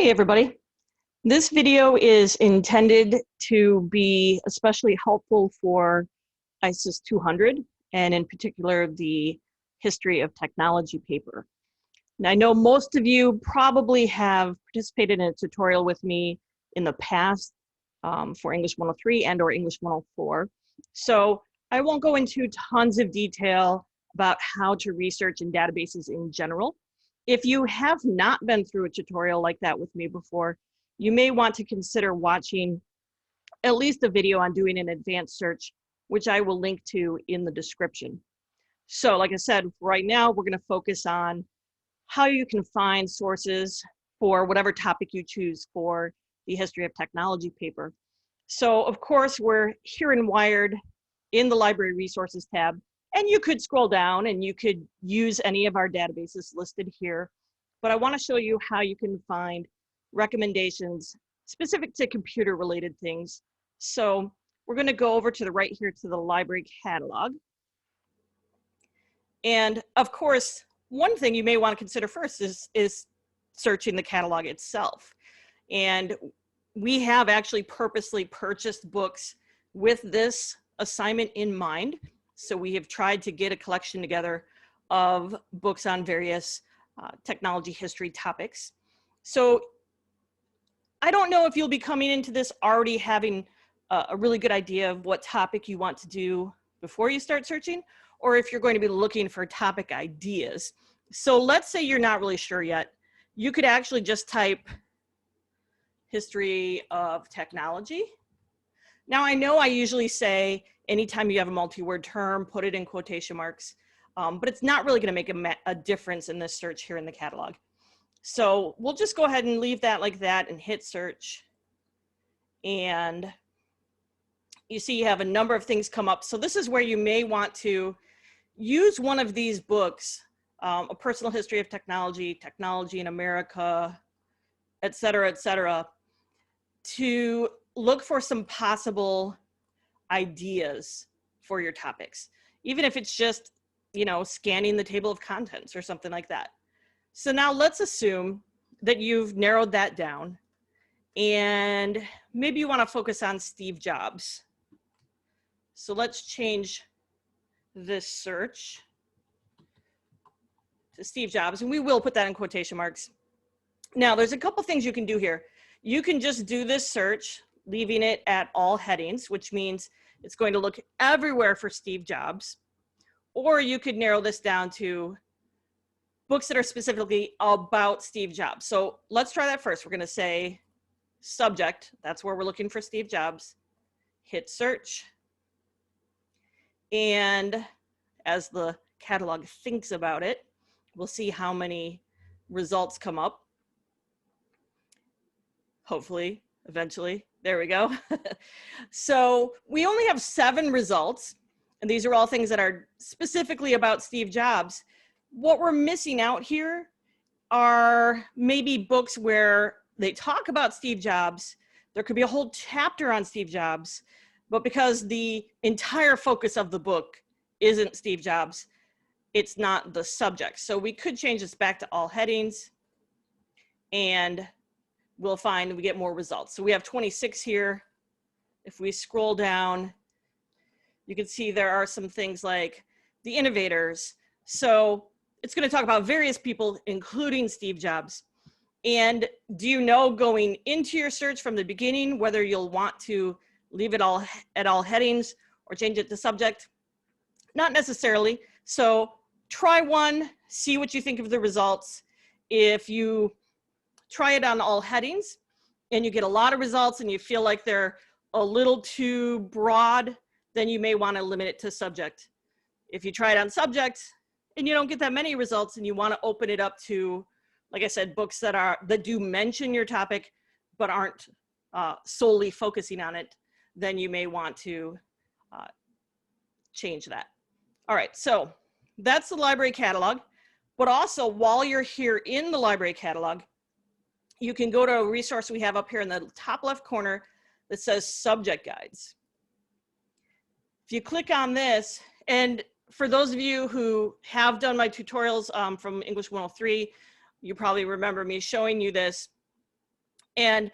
Hey everybody. This video is intended to be especially helpful for ISYS 200 and in particular the history of technology paper. Now I know most of you probably have participated in a tutorial with me in the past for English 103 and or English 104. So I won't go into tons of detail about how to research in databases in general. If you have not been through a tutorial like that with me before, you may want to consider watching at least a video on doing an advanced search, which I will link to in the description. So like I said, right now we're going to focus on how you can find sources for whatever topic you choose for the history of technology paper. So of course, we're here in Wired in the Library Resources tab. And you could scroll down and you could use any of our databases listed here. But I want to show you how you can find recommendations specific to computer related things. So we're going to go over to the right here to the library catalog. And of course, one thing you may want to consider first is searching the catalog itself. And we have actually purposely purchased books with this assignment in mind. So we have tried to get a collection together of books on various technology history topics. So I don't know if you'll be coming into this already having a really good idea of what topic you want to do before you start searching, or if you're going to be looking for topic ideas. So let's say you're not really sure yet. You could actually just type history of technology. Now I know I usually say anytime you have a multi-word term, put it in quotation marks, but it's not really going to make a difference in this search here in the catalog. So we'll just go ahead and leave that like that and hit search. And you see you have a number of things come up. So this is where you may want to use one of these books, A Personal History of Technology, Technology in America, et cetera, to look for some possible ideas for your topics, even if it's just, you know, scanning the table of contents or something like that. So now let's assume that you've narrowed that down and maybe you want to focus on Steve Jobs. So let's change this search to Steve Jobs, and we will put that in quotation marks. Now there's a couple things you can do here. You can just do this search, leaving it at all headings, which means it's going to look everywhere for Steve Jobs. Or you could narrow this down to books that are specifically about Steve Jobs. So let's try that first. We're going to say subject. That's where we're looking for Steve Jobs. Hit search. And as the catalog thinks about it, we'll see how many results come up. Hopefully, eventually. There we go. So we only have 7 results, and these are all things that are specifically about Steve Jobs. What we're missing out here are maybe books where they talk about Steve Jobs. There could be a whole chapter on Steve Jobs, but because the entire focus of the book isn't Steve Jobs, it's not the subject. So we could change this back to all headings, and we'll find we get more results. So we have 26 here. If we scroll down, you can see there are some things like the innovators. So it's going to talk about various people, including Steve Jobs. And do you know going into your search from the beginning whether you'll want to leave it all at all headings or change it to subject? Not necessarily. So try one, see what you think of the results. If you try it on all headings and you get a lot of results and you feel like they're a little too broad, then you may want to limit it to subject. If you try it on subject and you don't get that many results and you want to open it up to, like I said, books that do mention your topic but aren't solely focusing on it, then you may want to change that. All right, so that's the library catalog. But also, while you're here in the library catalog, you can go to a resource we have up here in the top left corner that says subject guides. If you click on this, and for those of you who have done my tutorials from English 103, you probably remember me showing you this. and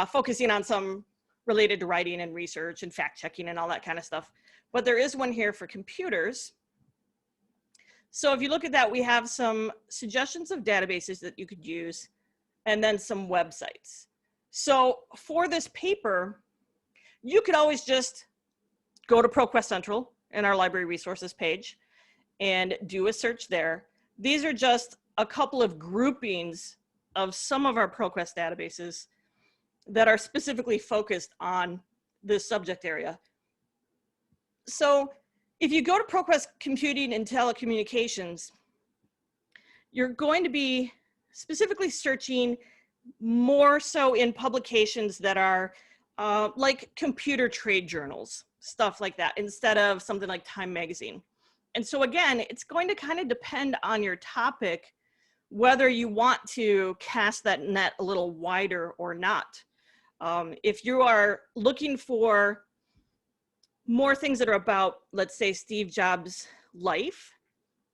focusing on some related to writing and research and fact checking and all that kind of stuff. But there is one here for computers. So if you look at that, we have some suggestions of databases that you could use, and then some websites. So for this paper, you could always just go to ProQuest Central in our library resources page and do a search there. These are just a couple of groupings of some of our ProQuest databases that are specifically focused on this subject area. So if you go to ProQuest Computing and Telecommunications, you're going to be specifically searching more so in publications that are like computer trade journals, stuff like that, instead of something like Time Magazine. And so again, it's going to kind of depend on your topic, whether you want to cast that net a little wider or not. If you are looking for more things that are about, let's say, Steve Jobs' life,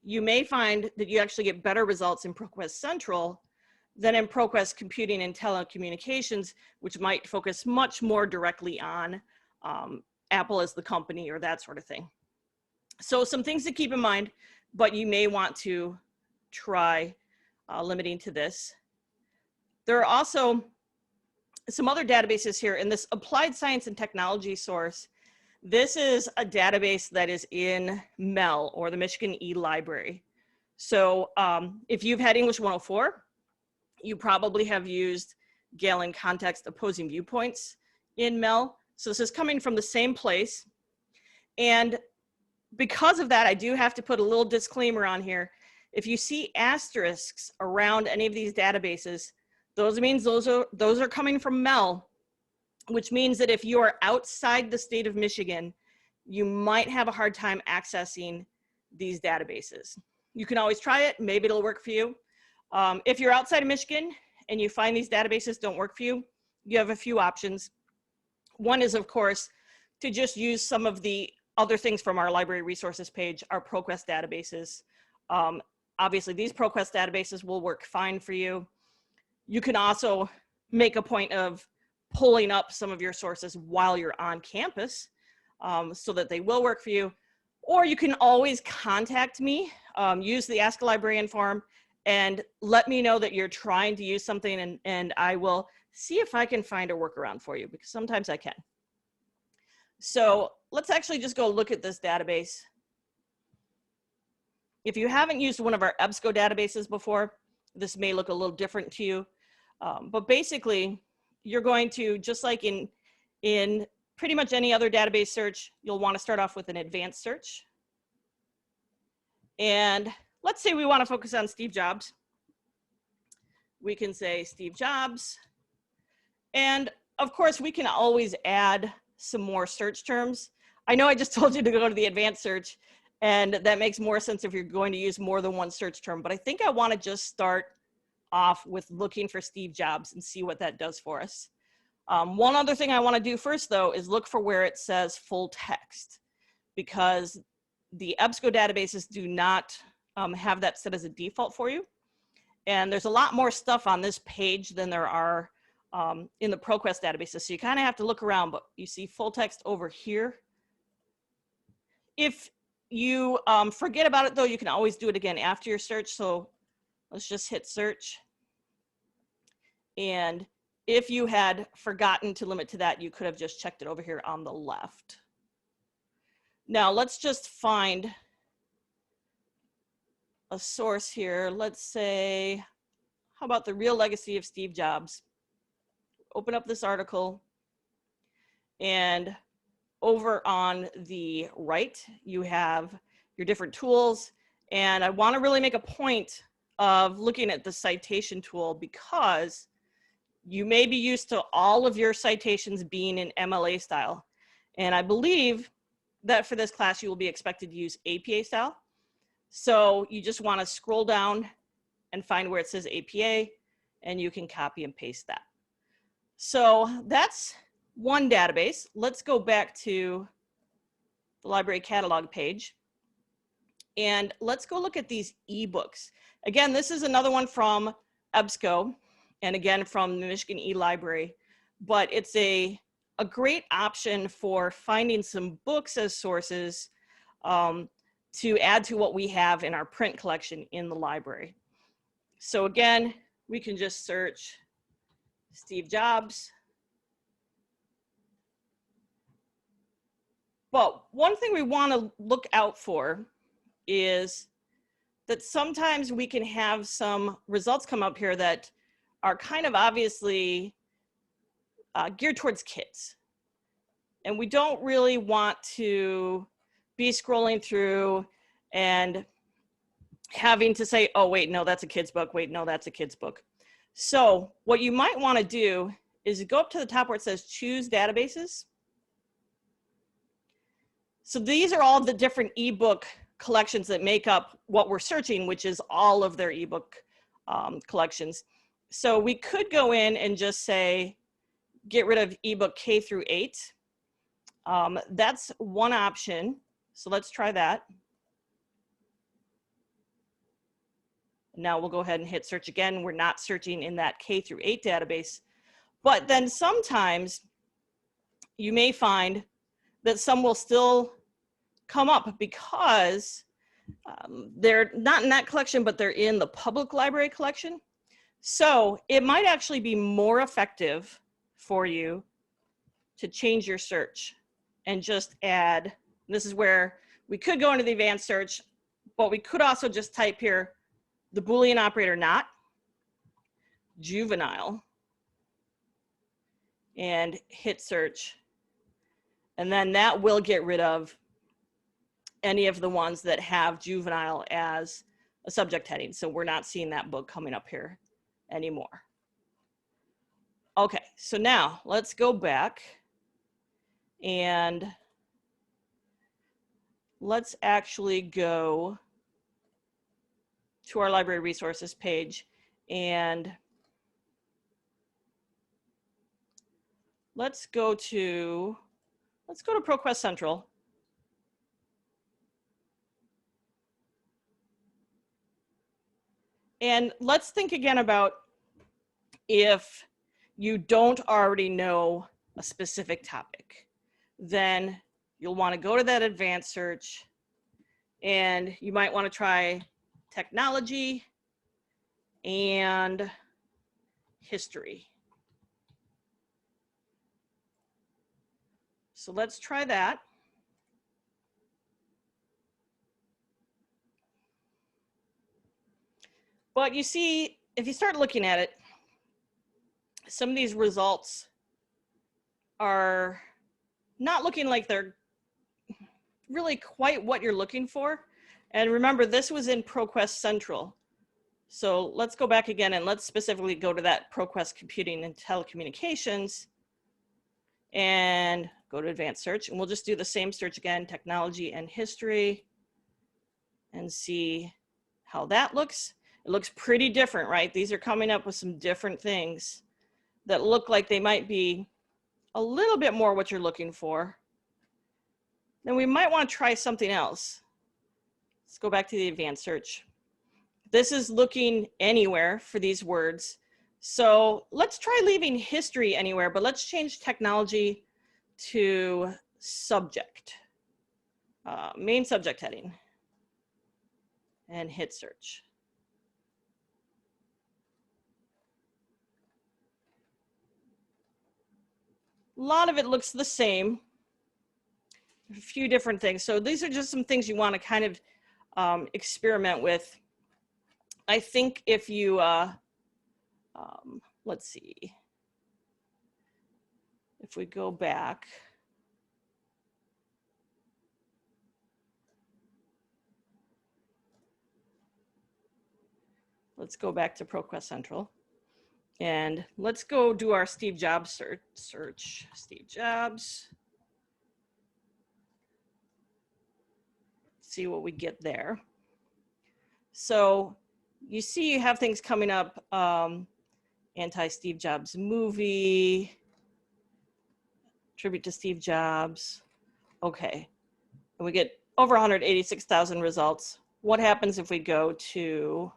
you may find that you actually get better results in ProQuest Central than in ProQuest Computing and Telecommunications, which might focus much more directly on Apple as the company or that sort of thing. So some things to keep in mind, but you may want to try limiting to this. There are also some other databases here in this Applied Science and Technology source. This is a database that is in MEL, or the Michigan eLibrary. So if you've had English 104, you probably have used Galen Context Opposing Viewpoints in MEL. So this is coming from the same place. And because of that, I do have to put a little disclaimer on here. If you see asterisks around any of these databases, those means those are coming from MEL, which means that if you are outside the state of Michigan, you might have a hard time accessing these databases. You can always try it, maybe it'll work for you. If you're outside of Michigan and you find these databases don't work for you, you have a few options. One is, of course, to just use some of the other things from our library resources page, our ProQuest databases. Obviously, these ProQuest databases will work fine for you. You can also make a point of pulling up some of your sources while you're on campus so that they will work for you. Or you can always contact me, use the Ask a Librarian form, and let me know that you're trying to use something, and I will see if I can find a workaround for you, because sometimes I can. So let's actually just go look at this database. If you haven't used one of our EBSCO databases before, this may look a little different to you. But basically, you're going to, just like in pretty much any other database search, you'll want to start off with an advanced search. And let's say we want to focus on Steve Jobs. We can say Steve Jobs. And of course, we can always add some more search terms. I know I just told you to go to the advanced search, and that makes more sense if you're going to use more than one search term. But I think I want to just start off with looking for Steve Jobs and see what that does for us. One other thing I want to do first, though, is look for where it says full text, because the EBSCO databases do not have that set as a default for you. And there's a lot more stuff on this page than there are in the ProQuest databases. So you kind of have to look around, but you see full text over here. If you forget about it, though, you can always do it again after your search. So let's just hit search. And if you had forgotten to limit to that, you could have just checked it over here on the left. Now let's just find a source here. Let's say, how about the real legacy of Steve Jobs? Open up this article, and over on the right, you have your different tools. And I want to really make a point of looking at the citation tool, because you may be used to all of your citations being in MLA style. And I believe that for this class, you will be expected to use APA style. So you just want to scroll down and find where it says APA, and you can copy and paste that. So that's one database. Let's go back to the library catalog page, and let's go look at these eBooks. Again, this is another one from EBSCO, and again from the Michigan eLibrary, but it's a great option for finding some books as sources to add to what we have in our print collection in the library. So again, we can just search Steve Jobs. But one thing we want to look out for is that sometimes we can have some results come up here that are kind of obviously geared towards kids. And we don't really want to be scrolling through and having to say, oh, wait, no, that's a kid's book. Wait, no, that's a kid's book. So what you might want to do is go up to the top where it says choose databases. So these are all the different ebook collections that make up what we're searching, which is all of their ebook collections. So we could go in and just say, get rid of ebook K through 8. That's one option. So let's try that. Now we'll go ahead and hit search again. We're not searching in that K through 8 database, but then sometimes you may find that some will still come up because they're not in that collection, but they're in the public library collection. So it might actually be more effective for you to change your search and just add, this is where we could go into the advanced search, but we could also just type here the Boolean operator not, juvenile, and hit search. And then that will get rid of any of the ones that have juvenile as a subject heading. So we're not seeing that book coming up here anymore. Okay, so now let's go back and let's actually go to our library resources page and let's go to ProQuest Central. And let's think again about if you don't already know a specific topic, then you'll want to go to that advanced search and you might want to try technology and history. So let's try that. But you see, if you start looking at it, some of these results are not looking like they're really quite what you're looking for. And remember, this was in ProQuest Central. So let's go back again and let's specifically go to that ProQuest Computing and Telecommunications and go to advanced search. And we'll just do the same search again, technology and history, and see how that looks. It looks pretty different, right? These are coming up with some different things that look like they might be a little bit more what you're looking for. Then we might want to try something else. Let's go back to the advanced search. This is looking anywhere for these words. So let's try leaving history anywhere, but let's change technology to subject, main subject heading, and hit search. A lot of it looks the same, a few different things. So these are just some things you want to kind of experiment with. I think if you, let's see, if we go back, let's go back to ProQuest Central. And let's go do our Steve Jobs search. Steve Jobs. See what we get there. So you see you have things coming up, anti-Steve Jobs movie, tribute to Steve Jobs. Okay, and we get over 186,000 results. What happens if we go to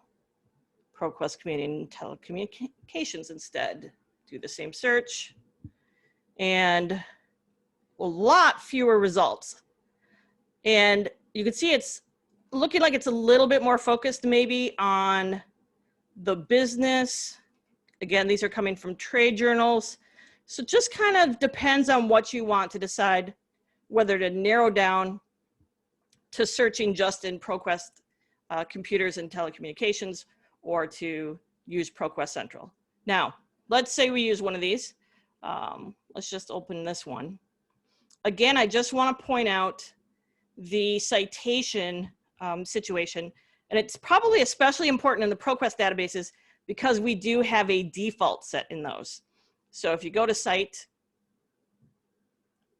ProQuest Computing Telecommunications instead. Do the same search, and a lot fewer results. And you can see it's looking like it's a little bit more focused maybe on the business. Again, these are coming from trade journals. So it just kind of depends on what you want to decide whether to narrow down to searching just in ProQuest computers and telecommunications, or to use ProQuest Central. Now, let's say we use one of these. Let's just open this one. Again, I just want to point out the citation situation, and it's probably especially important in the ProQuest databases because we do have a default set in those. So if you go to Cite,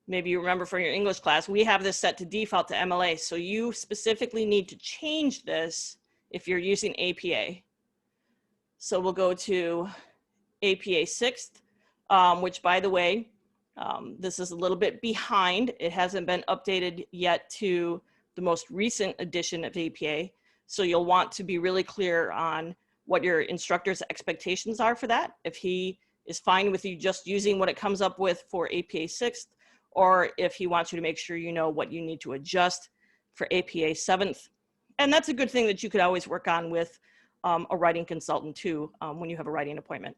maybe you remember from your English class, we have this set to default to MLA. So you specifically need to change this if you're using APA. So we'll go to APA 6th, which, by the way, this is a little bit behind. It hasn't been updated yet to the most recent edition of APA. So you'll want to be really clear on what your instructor's expectations are for that. If he is fine with you just using what it comes up with for APA 6th, or if he wants you to make sure you know what you need to adjust for APA 7th. And that's a good thing that you could always work on with a writing consultant too, when you have a writing appointment.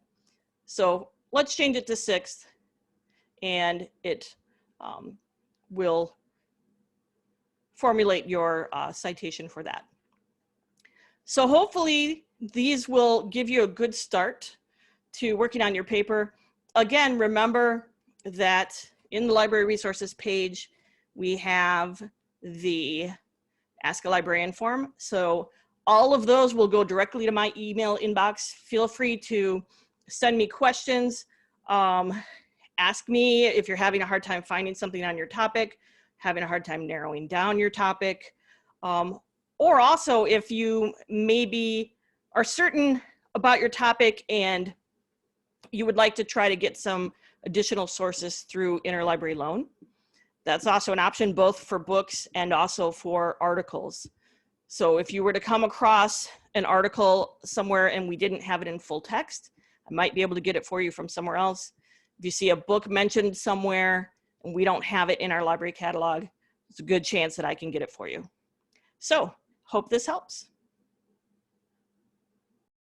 So let's change it to 6th, and it will formulate your citation for that. So hopefully these will give you a good start to working on your paper. Again, remember that in the library resources page, we have the Ask a Librarian form. So all of those will go directly to my email inbox. Feel free to send me questions. Ask me if you're having a hard time finding something on your topic, having a hard time narrowing down your topic, or also if you maybe are certain about your topic and you would like to try to get some additional sources through interlibrary loan. That's also an option both for books and also for articles. So if you were to come across an article somewhere and we didn't have it in full text, I might be able to get it for you from somewhere else. If you see a book mentioned somewhere and we don't have it in our library catalog, it's a good chance that I can get it for you. So, hope this helps.